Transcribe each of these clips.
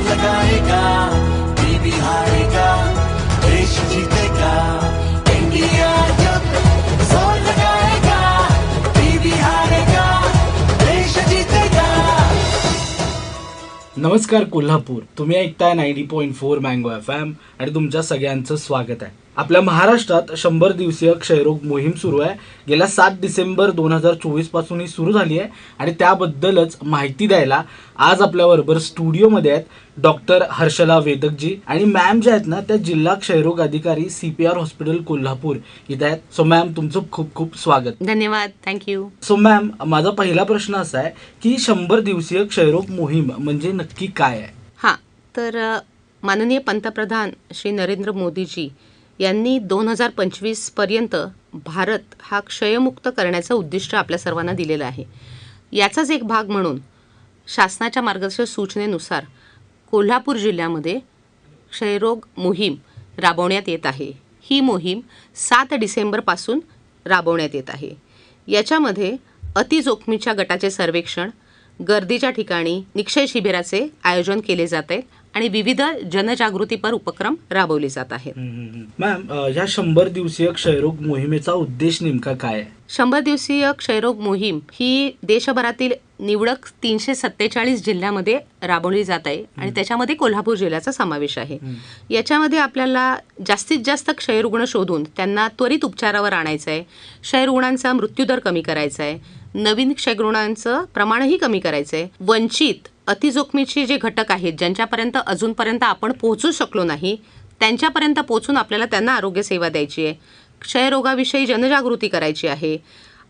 लगाएगा, टीबी हारेगा, देश जीतेगा। इंडिया जब जोर लगाएगा, टीबी हारेगा, देश जीतेगा। नमस्कार कोल्हापूर, तुम्ही ऐकताय 90.4 मँगो FM आणि तुमच्या सगळ्यांचं स्वागत आहे. आपल्या महाराष्ट्रात 100 दिवसीय क्षयरोग मोहीम सुरू आहे. गेल्या 7 डिसेंबर 2024 पासून ही सुरू झाली आहे आणि त्याबद्दलच माहिती द्यायला आज आपल्याबरोबर स्टुडिओमध्ये आहेत डॉक्टर हर्षला वेदकजी आणि मॅम जे आहेत ना त्या जिल्हा क्षयरोग अधिकारी CPR हॉस्पिटल कोल्हापूर इथे आहेत. सो मॅम तुमचं खूप खूप स्वागत. धन्यवाद, थँक्यू. सो मॅम, माझा पहिला प्रश्न असा आहे की 100 दिवसीय क्षयरोग मोहीम म्हणजे नक्की काय आहे? हां, तर माननीय पंतप्रधान श्री नरेंद्र मोदीजी यांनी 2025 पर्यंत भारत हा क्षयमुक्त करण्याचं उद्दिष्ट आपल्या सर्वांना दिलेलं आहे. याचाच एक भाग म्हणून शासनाच्या मार्गदर्शक सूचनेनुसार कोल्हापूर जिल्ह्यामध्ये क्षयरोग मोहीम राबवण्यात येत आहे. ही मोहीम 7 डिसेंबरपासून राबवण्यात येत आहे. याच्यामध्ये अतिजोखमीच्या गटाचे सर्वेक्षण, गर्दीच्या ठिकाणी निक्षय शिबिराचे आयोजन केले जाते आणि विविध जनजागृतीपर उपक्रम राबवले जात आहेत. मॅम, या 100 दिवसीय क्षयरोग मोहिमेचा उद्देश नेमका काय आहे? 100 दिवसीय क्षयरोग मोहीम ही देशभरातील निवडक 347 जिल्ह्यामध्ये राबवली जात आहे आणि त्याच्यामध्ये कोल्हापूर जिल्ह्याचा समावेश आहे. याच्यामध्ये आपल्याला जास्तीत जास्त क्षयरुग्ण शोधून त्यांना त्वरित उपचारावर आणायचं आहे. क्षयरुग्णांचा मृत्यूदर कमी करायचा आहे. नवीन क्षयरुग्णांचं प्रमाणही कमी करायचं आहे. वंचित अतिजोखमीचे जे घटक आहेत ज्यांच्यापर्यंत अजूनपर्यंत आपण पोहोचू शकलो नाही त्यांच्यापर्यंत पोहोचून आपल्याला त्यांना आरोग्यसेवा द्यायची आहे. क्षयरोगाविषयी जनजागृती करायची आहे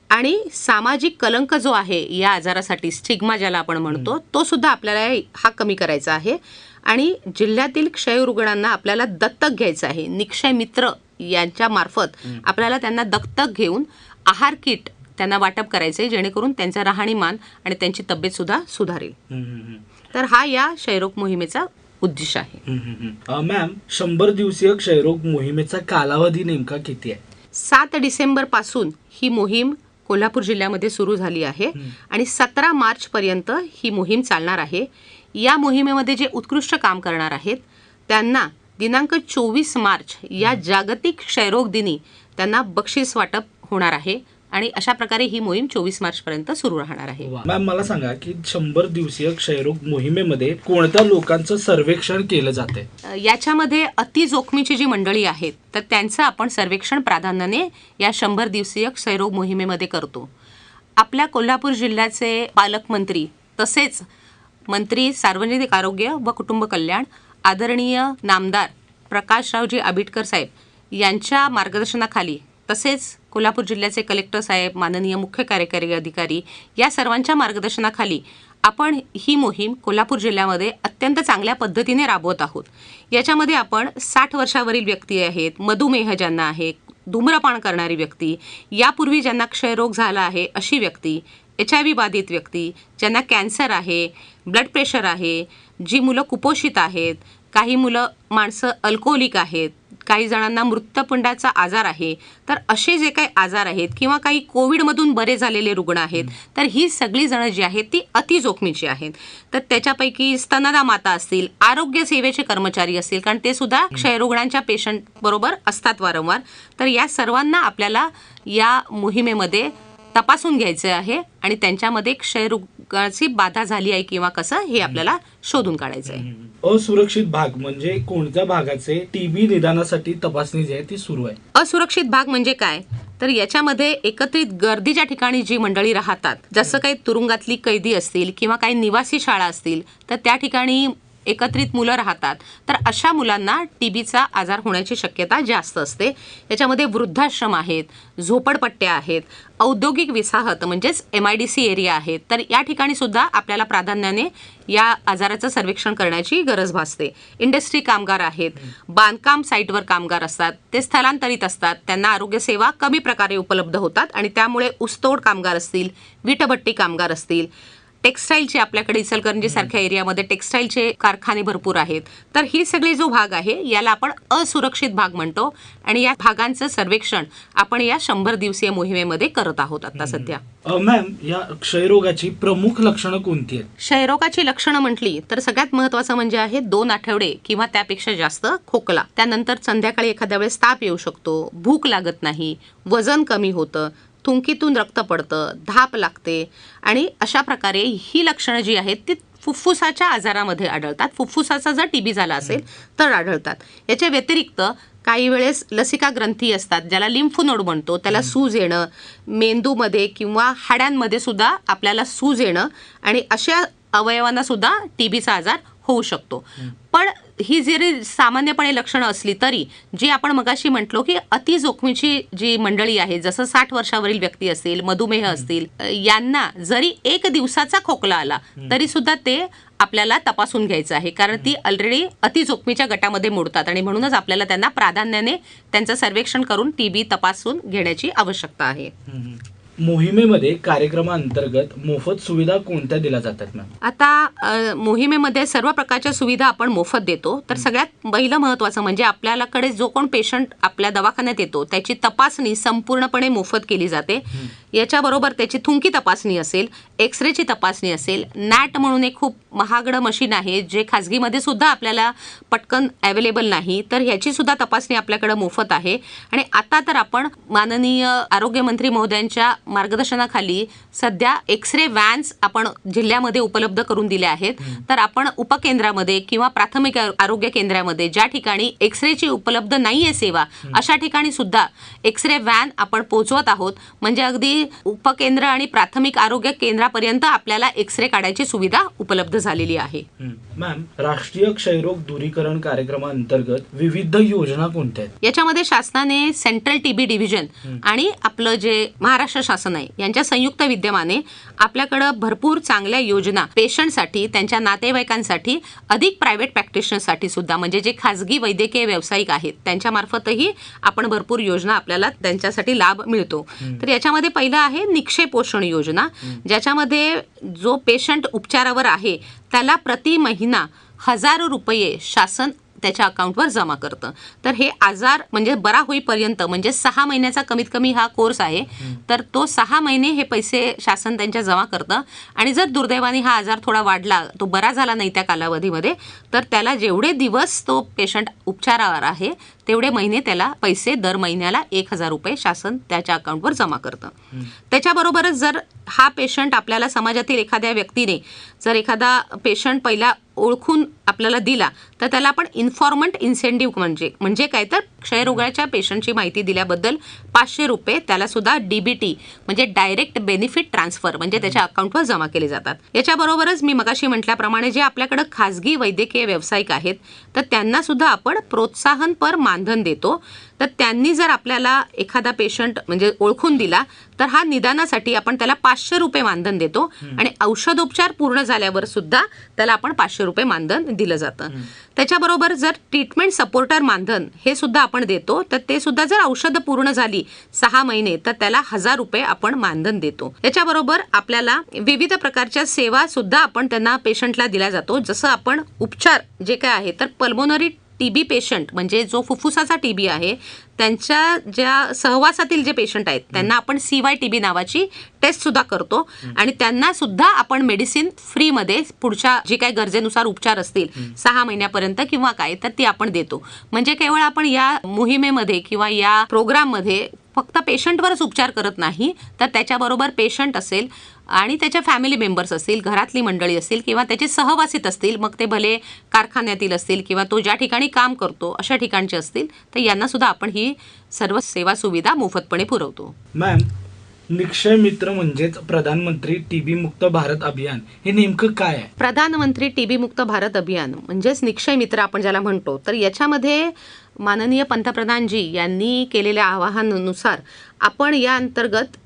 आणि सामाजिक कलंक जो आहे या आजारासाठी, स्टिग्मा ज्याला आपण म्हणतो, तो सुद्धा आपल्याला हा कमी करायचा आहे. आणि जिल्ह्यातील क्षयरुग्णांना आपल्याला दत्तक घ्यायचं आहे. निक्षय मित्र यांच्या मार्फत आपल्याला त्यांना दत्तक घेऊन आहार किट त्यांना वाटप करायचे जेणेकरून त्यांचा राहणीमान आणि त्यांची तब्येत सुद्धा सुधारेल. तर हा या क्षयरोग मोहिमेचा उद्देश आहे. मॅम, 100 दिवसीय क्षयरोग मोहिमेचा कालावधी नेमका किती आहे? 7 डिसेंबर पासून ही मोहीम कोल्हापूर जिल्ह्यामध्ये सुरू झाली आहे आणि 17 मार्च पर्यंत ही मोहीम चालणार आहे. या मोहिमेमध्ये जे उत्कृष्ट काम करणार आहेत त्यांना दिनांक 24 मार्च या जागतिक क्षयरोग दिनी त्यांना बक्षीस वाटप होणार आहे आणि अशा प्रकारे ही मोहीम 24 मार्च पर्यंत सुरू राहणार आहे. मॅम, मला सांगा की 100 दिवसीय क्षयरोग मोहिमेमध्ये कोणत्या लोकांचं सर्वेक्षण केलं जाते? याच्यामध्ये अतिजोखमीची जी मंडळी आहेत तर त्यांचं आपण सर्वेक्षण प्राधान्याने या 100 दिवसीय क्षयरोग मोहिमेमध्ये करतो. आपल्या कोल्हापूर जिल्ह्याचे पालकमंत्री तसेच मंत्री सार्वजनिक आरोग्य व कुटुंब कल्याण आदरणीय नामदार प्रकाशरावजी आबिटकर साहेब यांच्या मार्गदर्शनाखाली तसेच कोल्हापूर जिल्ह्याचे कलेक्टर साहेब, माननीय मुख्य कार्यकारी अधिकारी या सर्वांच्या मार्गदर्शनाखाली आपण ही मोहीम कोल्हापूर जिल्ह्यामध्ये अत्यंत चांगल्या पद्धतीने राबवत आहोत. याच्यामध्ये आपण 60 वर्षावरील व्यक्ती आहेत, मधुमेह ज्यांना आहे, धूम्रपान करणारी व्यक्ती, यापूर्वी ज्यांना क्षयरोग झाला आहे अशी व्यक्ती, HIV बाधित व्यक्ती, ज्यांना कॅन्सर आहे, ब्लड प्रेशर आहे, जी मुलं कुपोषित आहेत, काही माणसं अल्कोहोलिक आहेत, काही जणांना मृत्यूपिंडाचा आजार आहे, तर असे जे काही आजार आहेत किंवा काही कोविडमधून बरे झालेले रुग्ण आहेत तर ही सगळी जणं जी आहेत ती अतिजोखमीची आहेत. तर त्याच्यापैकी स्तनदा माता असतील, आरोग्य सेवेचे कर्मचारी असतील, कारण ते सुद्धा क्षयरुग्णांच्या पेशंट बरोबर असतात वारंवार. तर या सर्वांना आपल्याला या मोहिमेमध्ये तपासून घ्यायचं आहे आणि त्यांच्यामध्ये क्षयरोगाची बाधा झाली आहे किंवा कसं हे आपल्याला शोधून काढायचं आहे. असुरक्षित भाग म्हणजे कोणत्या भागाचे TB निदानासाठी तपासणी जी आहे ती सुरू आहे? असुरक्षित भाग म्हणजे काय, तर याच्यामध्ये एकत्रित गर्दीच्या ठिकाणी जी मंडळी राहतात, जसं काही तुरुंगातली कैदी असतील किंवा काही निवासी शाळा असतील तर त्या ठिकाणी एकत्रित मुलं राहतात तर अशा मुलांना TBचा आजार होण्याची शक्यता जास्त असते. याच्यामध्ये वृद्धाश्रम आहेत, झोपडपट्ट्या आहेत, औद्योगिक वसाहत म्हणजेच MIDC एरिया आहेत. तर या ठिकाणी सुद्धा आपल्याला प्राधान्याने या आजाराचं सर्वेक्षण करण्याची गरज भासते. इंडस्ट्री कामगार आहेत, बांधकाम साईटवर कामगार असतात, ते स्थलांतरित असतात, त्यांना आरोग्यसेवा कमी प्रकारे उपलब्ध होतात आणि त्यामुळे ऊसतोड कामगार असतील, विटभट्टी कामगार असतील, टेक्स्टाईलचे आपल्याकडे इचलकरंजी सारख्या एरियामध्ये टेक्स्टाईलचे कारखाने भरपूर आहेत. तर ही सगळी जो भाग आहे याला आपण असुरक्षित भाग म्हणतो आणि या भागांचं सर्वेक्षण आपण या 100 दिवसीय मोहिमेमध्ये करत आहोत आता सध्या. मॅम, या क्षयरोगाची प्रमुख लक्षणं कोणती आहेत? क्षयरोगाची लक्षणं म्हटली तर सगळ्यात महत्त्वाचं म्हणजे आहे 2 आठवडे किंवा त्यापेक्षा जास्त खोकला, त्यानंतर संध्याकाळी एखाद्या वेळेस ताप येऊ शकतो, भूक लागत नाही, वजन कमी होतं, थुंकीतून रक्त पडतं, धाप लागते आणि अशा प्रकारे ही लक्षणं जी आहेत ती फुफ्फुसाच्या आजारामध्ये आढळतात. फुफ्फुसाचा जर टीबी झाला असेल तर आढळतात. याच्या व्यतिरिक्त काही वेळेस लसिका ग्रंथी असतात ज्याला लिम्फ नोड म्हणतो, त्याला सूज येणं, मेंदूमध्ये किंवा हाडांमध्ये सुद्धा आपल्याला सूज येणं आणि अशा अवयवांना सुद्धा टीबीचा आजार होऊ शकतो. पण ही जरी सामान्यपणे लक्षणं असली तरी जी आपण मगाशी म्हटलो की अति जोखमीची जी मंडळी आहे, जसं 60 वर्षावरील व्यक्ती असतील, मधुमेह असतील, यांना जरी 1 दिवसाचा खोकला आला तरी सुद्धा ते आपल्याला तपासून घ्यायचं आहे, कारण ती ऑलरेडी अति जोखमीच्या गटामध्ये मोडतात आणि म्हणूनच आपल्याला त्यांना प्राधान्याने त्यांचं सर्वेक्षण करून टीबी तपासून घेण्याची आवश्यकता आहे. मोहिमेमध्ये कार्यक्रमाअंतर्गत मोफत सुविधा कोणत्या दिल्या जातात मॅम? आता मोहिमेमध्ये सर्व प्रकारच्या सुविधा आपण मोफत देतो. तर सगळ्यात पहिलं महत्त्वाचं म्हणजे आपल्याकडे जो कोण पेशंट आपल्या दवाखान्यात येतो त्याची तपासणी संपूर्णपणे मोफत केली जाते. याच्याबरोबर त्याची थुंकी तपासणी असेल, एक्सरेची तपासणी असेल, नॅट म्हणून एक खूप महागडं मशीन आहे जे खाजगीमध्ये सुद्धा आपल्याला पटकन अवेलेबल नाही, तर ह्याची सुद्धा तपासणी आपल्याकडे मोफत आहे. आणि आता तर आपण माननीय आरोग्यमंत्री महोदयांच्या मार्गदर्शनाखाली सध्या एक्सरे व्हॅन्स आपण जिल्ह्यामध्ये उपलब्ध करून दिल्या आहेत. तर आपण उपकेंद्रामध्ये किंवा प्राथमिक आरोग्य केंद्रामध्ये ज्या ठिकाणी एक्सरेची उपलब्ध नाहीये सेवा, अशा ठिकाणी सुद्धा एक्सरे व्हॅन आपण पोहोचवत आहोत. म्हणजे अगदी उपकेंद्र आणि प्राथमिक आरोग्य केंद्रापर्यंत आपल्याला एक्सरे काढायची सुविधा उपलब्ध झालेली आहे. मॅम, राष्ट्रीय क्षयरोग दूरीकरण कार्यक्रमाअंतर्गत विविध योजना कोणत्या आहेत? याच्यामध्ये शासनाने सेंट्रल टीबी डिव्हिजन आणि आपलं जे महाराष्ट्र शासन आहे यांच्या संयुक्त विद्यमाने आपल्याकडं भरपूर चांगल्या योजना पेशंटसाठी, त्यांच्या नातेवाईकांसाठी, अधिक प्रायव्हेट प्रॅक्टिशनरसाठी सुद्धा, म्हणजे जे खाजगी वैद्यकीय व्यावसायिक आहेत त्यांच्या मार्फतही आपण भरपूर योजना आपल्याला त्यांच्यासाठी लाभ मिळतो. तर याच्यामध्ये पहिलं आहे निक्षय पोषण योजना, ज्याच्यामध्ये जो पेशंट उपचारावर आहे त्याला प्रति महिना 1000 रुपये शासन त्याच्या अकाउंटवर जमा करतं. तर हे आजार म्हणजे बरा होईपर्यंत, म्हणजे 6 महिन्याचा कमीत कमी हा कोर्स आहे, तर तो 6 महिने हे पैसे शासन त्यांच्या जमा करतं. आणि जर दुर्दैवाने हा आजार थोडा वाढला, तो बरा झाला नाही त्या कालावधीमध्ये, तर त्याला जेवढे दिवस तो पेशंट उपचारावर आहे तेवढे महिने त्याला पैसे दर महिन्याला 1000 रुपये शासन त्याच्या अकाउंटवर जमा करतं. त्याच्याबरोबरच जर हा पेशंट आपल्याला समाजातील एखाद्या व्यक्तीने जर एखादा पेशंट पहिला ओळखून आपल्याला दिला तर त्याला आपण इन्फॉर्मंट इन्सेंटिव्ह म्हणजे काय तर क्षयरोगाच्या पेशंटची माहिती दिल्याबद्दल 500 रुपये त्याला सुद्धा डीबीटी म्हणजे डायरेक्ट बेनिफिट ट्रान्सफर म्हणजे त्याच्या अकाउंटवर जमा केले जातात. याच्याबरोबरच मी मगाशी म्हटल्याप्रमाणे जे आपल्याकडे खाजगी वैद्यकीय व्यावसायिक आहेत तर त्यांना सुद्धा आपण प्रोत्साहनपर मानधन देतो. तर त्यांनी जर आपल्याला एखादा पेशंट म्हणजे ओळखून दिला तर हा निदानासाठी आपण त्याला 500 रुपये मानधन देतो आणि औषधोपचार पूर्ण झाल्यावर सुद्धा त्याला आपण 500 रुपये मानधन दिलं जातं. त्याच्याबरोबर जर ट्रीटमेंट सपोर्टर मानधन हे सुद्धा आपण देतो, तर ते सुद्धा जर औषधं पूर्ण झाली 6 महिने तर त्याला 1000 रुपये आपण मानधन देतो. त्याच्याबरोबर आपल्याला विविध प्रकारच्या सेवा सुद्धा आपण त्यांना पेशंटला दिल्या जातो. जसं आपण उपचार जे काय आहे तर पल्मोनरी टीबी पेशंट म्हणजे जो फुफ्फुसाचा टीबी आहे त्यांच्या ज्या सहवासातील जे पेशंट आहेत त्यांना आपण CYTB नावाची टेस्ट सुद्धा करतो आणि त्यांना सुद्धा आपण मेडिसिन फ्रीमध्ये पुढच्या जे काही गरजेनुसार उपचार असतील 6 महिन्यापर्यंत किंवा काय तर ती आपण देतो. म्हणजे केवळ आपण या मोहिमेमध्ये किंवा या प्रोग्राममध्ये फक्त पेशंटवरच उपचार करत नाही, तर त्याच्याबरोबर पेशंट असेल आणि त्याच्या फॅमिली मेंबर्स असतील, घरातली मंडळी असतील किंवा त्याचे सहवासित असतील, मग ते भले कारखान्यातील असतील किंवा तो ज्या ठिकाणी काम करतो अशा ठिकाणचे असतील, तर यांना सुद्धा आपण ही सर्व सेवा सुविधा मोफतपणे पुरवतो. मॅम, निक्षय मित्र म्हणजेच प्रधानमंत्री टीबी मुक्त भारत अभियान हे नेमकं काय आहे? प्रधानमंत्री टीबी मुक्त भारत अभियान म्हणजेच निक्षय मित्र आपण ज्याला म्हणतो, तर याच्यामध्ये माननीय पंतप्रधानजी यांनी केलेल्या आवाहनानुसार आपण या अंतर्गत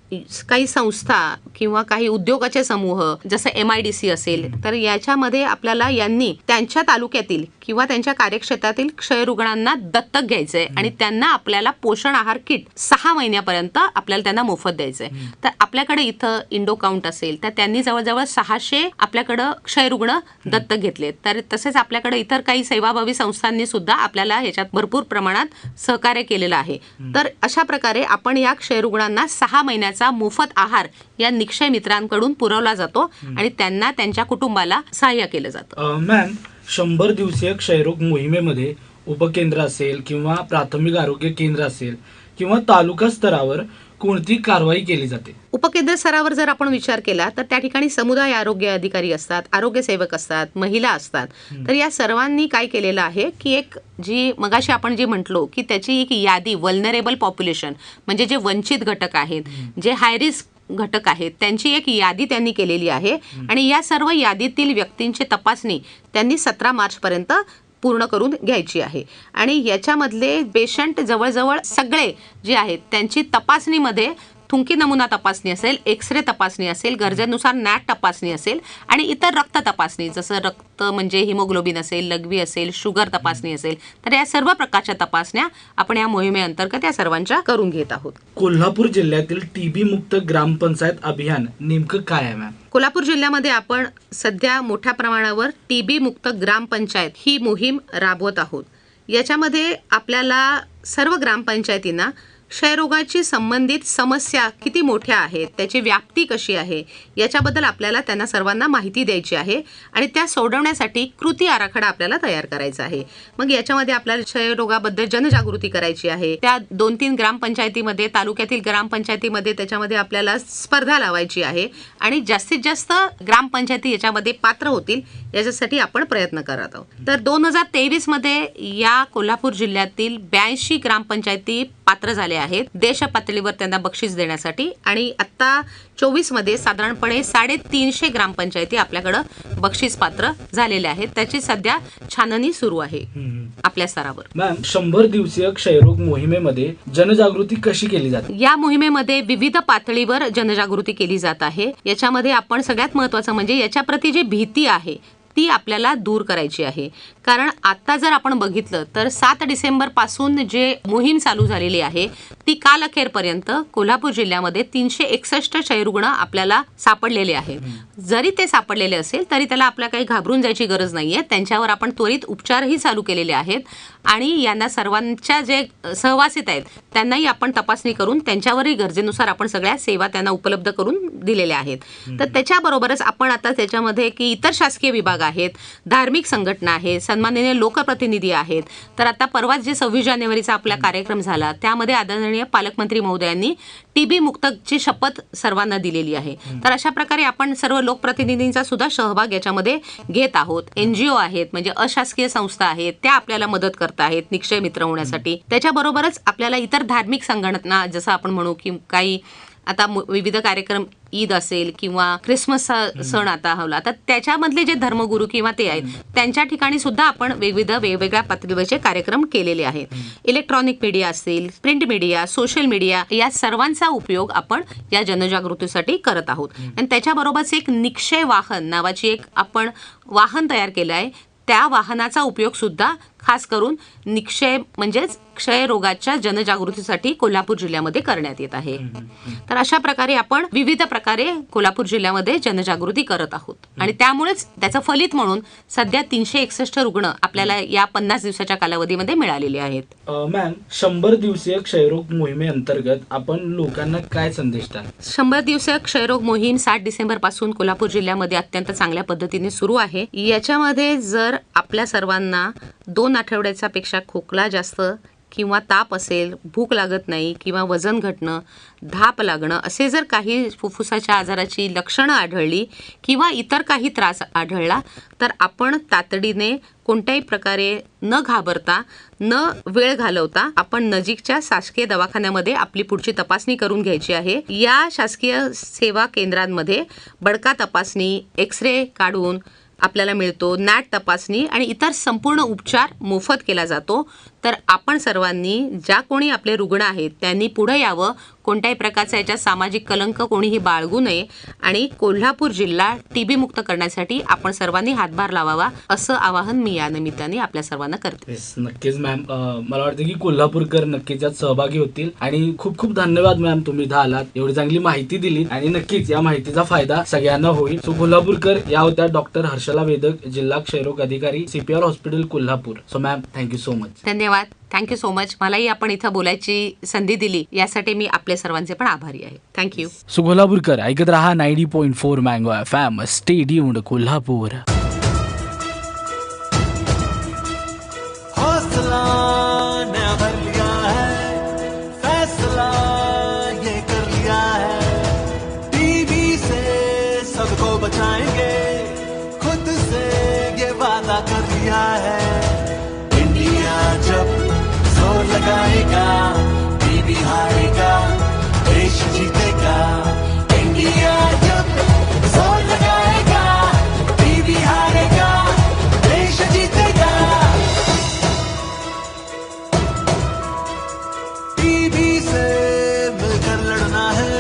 काही संस्था किंवा काही उद्योगाचे समूह जसं MIDC असेल, तर याच्यामध्ये आपल्याला यांनी त्यांच्या तालुक्यातील किंवा त्यांच्या कार्यक्षेत्रातील क्षयरुग्णांना दत्तक घ्यायचंय आणि त्यांना आपल्याला पोषण आहार किट 6 महिन्यापर्यंत आपल्याला त्यांना मोफत द्यायचंय. तर आपल्याकडे इथं इंडो काउंट असेल तर त्यांनी जवळजवळ 600 आपल्याकडं क्षयरुग्ण दत्तक घेतले. तर तसेच आपल्याकडे इतर काही सेवाभावी संस्थांनी सुद्धा आपल्याला ह्याच्यात भरपूर प्रमाणात सहकार्य केलेलं आहे. तर अशा प्रकारे आपण या क्षयरुग्णांना 6 महिन्याचा मोफत आहार या निक्षय मित्रांकडून पुरवला जातो आणि त्यांना त्यांच्या कुटुंबाला सहाय्य केलं जातं. मॅम, 100 दिवसीय क्षयरोग मोहिमेमध्ये उपकेंद्र असेल किंवा प्राथमिक आरोग्य केंद्र असेल किंवा तालुका स्तरावर कोणती कारवाई केली जाते? उपकेंद्र स्तरावर जर आपण विचार केला तर त्या ठिकाणी समुदाय आरोग्य अधिकारी असतात, आरोग्य सेवक असतात, महिला असतात. तर या सर्वांनी काय केलेलं आहे की एक जी मगाशी आपण जे म्हटलो की त्याची एक यादी, वल्नरेबल पॉप्युलेशन म्हणजे जे वंचित घटक आहेत, जे हाय रिस्क घटक आहेत, त्यांची एक यादी त्यांनी केलेली आहे आणि या सर्व यादीतील व्यक्तींची तपासणी त्यांनी 17 मार्चपर्यंत पूर्ण करून घ्यायची आहे. आणि याच्यामधले पेशंट जवळजवळ सगळे जे आहेत त्यांची तपासणीमध्ये थुंकी नमुना तपासणी असेल, एक्सरे तपासणी असेल, गरजेनुसार नॅट तपासणी असेल आणि इतर रक्त तपासणी जसं रक्त म्हणजे हिमोग्लोबिन असेल, लघवी असेल, शुगर तपासणी असेल, तर या सर्व प्रकारच्या तपासण्या आपण या मोहिमेअंतर्गत या सर्वांच्या करून घेत आहोत. कोल्हापूर जिल्ह्यातील TB मुक्त ग्रामपंचायत अभियान नेमकं काय आहे मॅम? कोल्हापूर जिल्ह्यामध्ये आपण सध्या मोठ्या प्रमाणावर TB मुक्त ग्रामपंचायत ही मोहीम राबवत आहोत. याच्यामध्ये आपल्याला सर्व ग्रामपंचायतींना क्षयरोगाची संबंधित समस्या किती मोठ्या आहेत, त्याची व्याप्ती कशी आहे याच्याबद्दल आपल्याला त्यांना सर्वांना माहिती द्यायची आहे आणि त्या सोडवण्यासाठी कृती आराखडा आपल्याला तयार करायचा आहे. मग याच्यामध्ये आपल्याला क्षयरोगाबद्दल जनजागृती करायची आहे. त्या 2-3 ग्रामपंचायतीमध्ये, तालुक्यातील ग्रामपंचायतीमध्ये त्याच्यामध्ये आपल्याला स्पर्धा लावायची आहे आणि जास्तीत जास्त ग्रामपंचायती याच्यामध्ये पात्र होतील याच्यासाठी आपण प्रयत्न करत आहोत. तर 2023 मध्ये या कोल्हापूर जिल्ह्यातील 82 ग्रामपंचायती पात्र झाले आहेत देश पातळीवर त्यांना बक्षीस देण्यासाठी आणि आता 24 मध्ये साधारणपणे 350 ग्रामपंचायती आपल्याकडे बक्षीस पात्र झालेल्या आहेत. त्याची सध्या छाननी सुरू आहे आपल्या स्तरावर. मॅम, 100 दिवसीय क्षयरोग मोहिमेमध्ये जनजागृती कशी केली जाते? या मोहिमेमध्ये विविध पातळीवर जनजागृती केली जात आहे. याच्यामध्ये आपण सगळ्यात महत्त्वाचं म्हणजे याच्या प्रती जी भीती आहे ती आपल्याला दूर करायची आहे. कारण आता जर आपण बघितलं तर 7 डिसेंबर पासून जे मोहीम चालू झालेली आहे ती काल अखेरपर्यंत कोल्हापूर जिल्ह्यामध्ये 361 क्षयरुग्ण आपल्याला सापडलेले आहेत. जरी ते सापडलेले असेल तरी त्याला आपल्याला काही घाबरून जायची गरज नाहीये. त्यांच्यावर आपण त्वरित उपचारही चालू केलेले आहेत आणि यांना सर्वांच्या जे सहवासित आहेत त्यांनाही आपण तपासणी करून त्यांच्यावरही गरजेनुसार आपण सगळ्या सेवा त्यांना उपलब्ध करून दिलेल्या आहेत. तर त्याच्याबरोबरच आपण आता त्याच्यामध्ये की इतर शासकीय विभाग आहेत, धार्मिक संघटना आहेत, सन्माननीय लोकप्रतिनिधी आहेत. तर आता परवाच जे 26 जानेवारीचा आपला कार्यक्रम झाला त्यामध्ये आदरणीय पालकमंत्री महोदयांनी TB मुक्तची शपथ सर्वांना दिलेली आहे. तर अशा प्रकारे आपण सर्व लोकप्रतिनिधींचा सुद्धा सहभाग याच्यामध्ये घेत आहोत. NGO आहेत म्हणजे अशासकीय संस्था आहेत, त्या आपल्याला मदत करत आहेत निक्षय मित्र होण्यासाठी. त्याच्याबरोबरच आपल्याला इतर धार्मिक संघटना जसं आपण म्हणू की काही आता विविध कार्यक्रम, ईद असेल किंवा ख्रिसमस सण आता हवला तर त्याच्यामधले जे धर्मगुरू किंवा ते आहेत त्यांच्या ठिकाणी सुद्धा आपण वेगवेगळ्या पातळीवरचे कार्यक्रम केलेले आहेत. इलेक्ट्रॉनिक मीडिया असेल, प्रिंट मीडिया, सोशल मीडिया या सर्वांचा उपयोग आपण या जनजागृतीसाठी करत आहोत. आणि त्याच्याबरोबरच एक निक्षय वाहन नावाची एक आपण वाहन तयार केलं आहे. त्या वाहनाचा उपयोग सुद्धा खास करून निक्षय म्हणजेच क्षयरोगाच्या जनजागृतीसाठी कोल्हापूर जिल्ह्यामध्ये करण्यात येत आहे. तर अशा प्रकारे आपण विविध प्रकारे कोल्हापूर जिल्ह्यामध्ये जनजागृती करत आहोत आणि त्यामुळेच त्याचं फलित म्हणून सध्या 361 रुग्ण आपल्याला या 50 दिवसाच्या कालावधीमध्ये मिळालेले आहेत. मॅम, 100 दिवसीय क्षयरोग मोहिमेअंतर्गत आपण लोकांना काय संदेश द्याल? 100 दिवसीय क्षयरोग मोहीम 7 डिसेंबर पासून कोल्हापूर जिल्ह्यामध्ये अत्यंत चांगल्या पद्धतीने सुरू आहे. याच्यामध्ये जर आपल्या सर्वांना 2 आठवड्याच्या पेक्षा खोकला जास्त किंवा ताप असेल, भूक लागत नाही किंवा वजन घटणं, धाप लागणं असे जर काही फुफ्फुसाच्या आजाराची लक्षणं आढळली किंवा इतर काही त्रास आढळला तर आपण तातडीने कोणत्याही प्रकारे न घाबरता, न वेळ घालवता आपण नजीकच्या शासकीय दवाखान्यामध्ये आपली पुढची तपासणी करून घ्यायची आहे. या शासकीय सेवा केंद्रांमध्ये बडका तपासणी, एक्सरे काढून आपल्याला मिळतो, नॅट तपासणी आणि इतर संपूर्ण उपचार मोफत केला जातो. तर आपण सर्वांनी ज्या कोणी आपले रुग्ण आहेत त्यांनी पुढे यावं, कोणत्याही प्रकारचा याच्यात सामाजिक कलंक कोणीही बाळगू नये आणि कोल्हापूर जिल्हा टीबी मुक्त करण्यासाठी आपण सर्वांनी हातभार लावावा असं आवाहन मी या निमित्ताने आपल्या सर्वांना करते. येस, नक्कीच मॅम. मला वाटतं की कोल्हापूरकर नक्कीच यात सहभागी होतील आणि खूप खूप धन्यवाद मॅम, तुम्ही इथं आलात, एवढी चांगली माहिती दिली आणि नक्कीच या माहितीचा फायदा सगळ्यांना होईल. सो कोल्हापूरकर या होत्या डॉक्टर हर्षला वेदक, जिल्हा क्षयरोग अधिकारी, CPR hospital Kolhapur. So ma'am, thank you so much. धन्यवाद. Thank you so much. मलाही आपण इथं बोलायची संधी दिली यासाठी मी आपल्या सर्वांचे पण आभारी आहे. थँक्यू. सो कोल्हापूरकर ऐकत रहा 90.4 mango FM. Stay tuned Kolhapur. हौसला नया भर लिया है, फैसला ये कर लिया है, टीबी से सबको बचाएंगे, खुद से ये वादा कर लिया है. इंडिया जब जोर लगाएगा, टीबी हारेगा, देश जीतेगा. इंडिया जब जोर लगाएगा, टीबी हारेगा, देश जीतेगा. टीबी से मिलकर लड़ना है,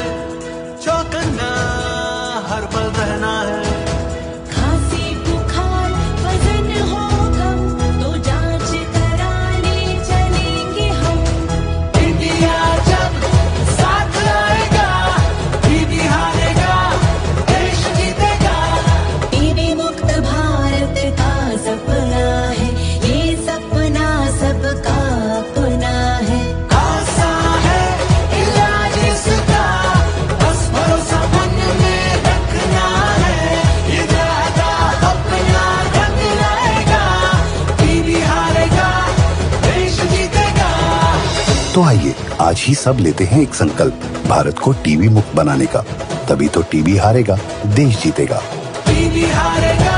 चौकन्ना हर पल रहना है. खांसी बुखार वजन हो कम तो जांच कराने चलेंगे हम. इंडिया जब साथ आएगा, टीबी हारेगा, देश जीतेगा. टीबी मुक्त भारत का सपना है, ये सपना सबका अपना है. आसा है इलाज इसका, बस भरोसा मन में रखना है. ये ज्यादा अपना रंग लाएगा, टीबी हारेगा, देश जीतेगा. तो आइए आज ही सब लेते हैं एक संकल्प, भारत को टीबी मुक्त बनाने का. तभी तो टीबी हारेगा, देश जीतेगा. टीबी हारेगा,